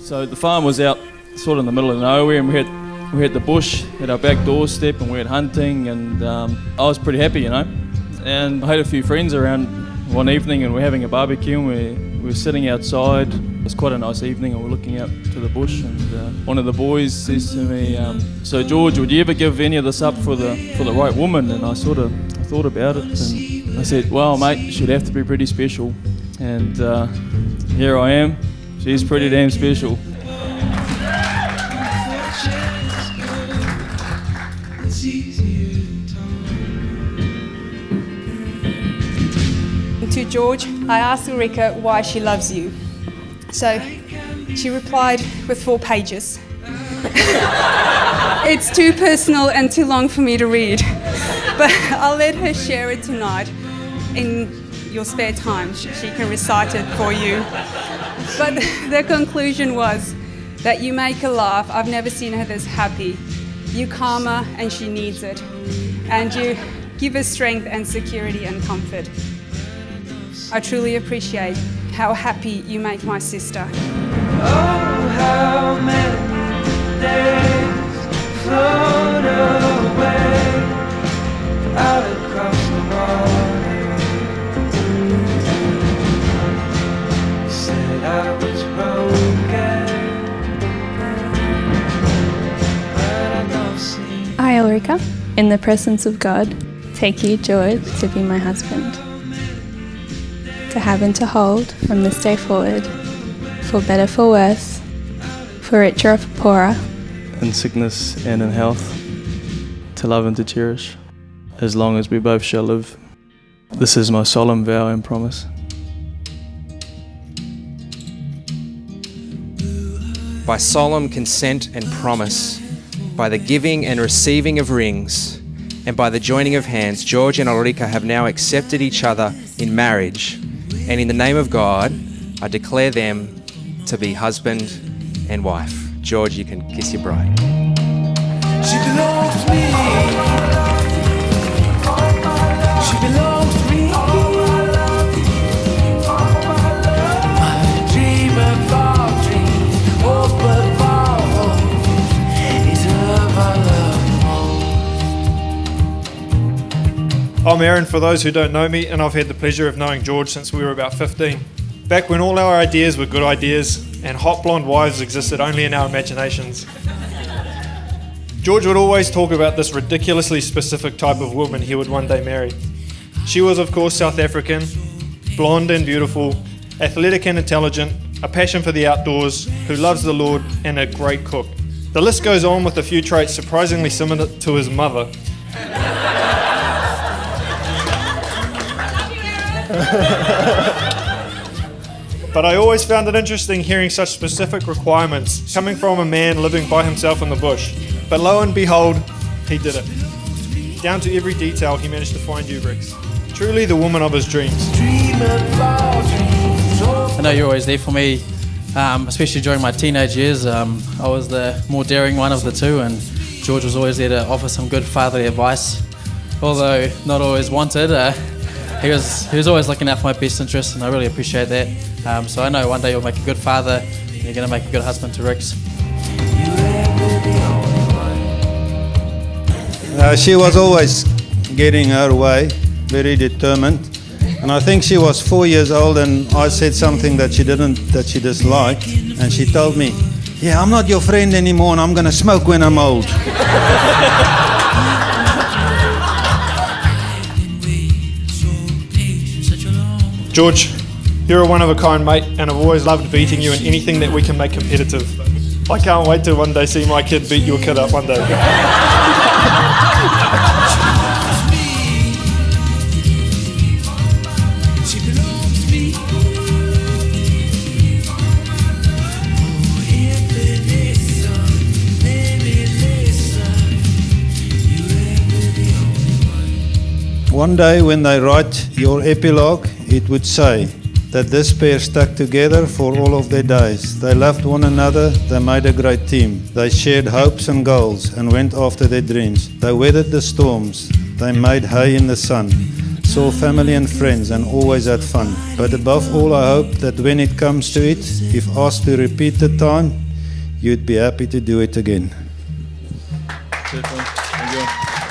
So the farm was out sort of in the middle of nowhere, and we had the bush at our back doorstep, and we went hunting, and I was pretty happy, you know. And I had a few friends around one evening, and we're having a barbecue, and we were sitting outside. It was quite a nice evening, and we're looking out to the bush, and one of the boys says to me, "So George, would you ever give any of this up for the right woman?" And I thought about it, and I said, "Well, mate, she'd have to be pretty special." And here I am. She's pretty damn special. To George, I asked Ulrike why she loves you. So she replied with 4 pages. It's too personal and too long for me to read, but I'll let her share it tonight in your spare time. She can recite it for you. But the conclusion was that you make her laugh. I've never seen her this happy. You calm her and she needs it. And you give her strength and security and comfort. I truly appreciate how happy you make my sister. Oh, how many days float away out across the water. You said I was broken, but I don't see. I, Ulrike, in the presence of God, take you, George, to be my husband. To have and to hold from this day forward, for better, for worse, for richer or for poorer, In sickness and in health, to love and to cherish, as long as we both shall live. This is my solemn vow and promise. By solemn consent and promise, by the giving and receiving of rings, and by the joining of hands, George and Ulrike have now accepted each other in marriage. And in the name of God, I declare them to be husband and wife. George, you can kiss your bride. She belongs to me. She belongs to me. My dream of all dreams, hope of all hopes, is a love I love most. I'm Aaron, for those who don't know me, and I've had the pleasure of knowing George since we were about 15. Back when all our ideas were good ideas and hot blonde wives existed only in our imaginations. George would always talk about this ridiculously specific type of woman he would one day marry. She was, of course, South African, blonde and beautiful, athletic and intelligent, a passion for the outdoors, who loves the Lord, and a great cook. The list goes on with a few traits surprisingly similar to his mother. But I always found it interesting hearing such specific requirements coming from a man living by himself in the bush. But lo and behold, he did it. Down to every detail, he managed to find Ulrike. Truly the woman of his dreams. I know you're always there for me, especially during my teenage years. I was the more daring one of the two, and George was always there to offer some good fatherly advice. Although not always wanted, he was always looking out for my best interests, and I really appreciate that. So I know one day you'll make a good father, and you're going to make a good husband to Rix. She was always getting her way, very determined. And I think she was 4 years old, and I said something that she disliked, and she told me, "Yeah, I'm not your friend anymore, and I'm going to smoke when I'm old." George, you're a one-of-a-kind mate, and I've always loved beating you in anything that we can make competitive. I can't wait to one day see my kid beat your kid up one day. One day when they write your epilogue, it would say that this pair stuck together for all of their days. They loved one another, they made a great team. They shared hopes and goals and went after their dreams. They weathered the storms, they made hay in the sun. saw family and friends, and always had fun. But above all, I hope that when it comes to it, if asked to repeat the time, you'd be happy to do it again. Thank you.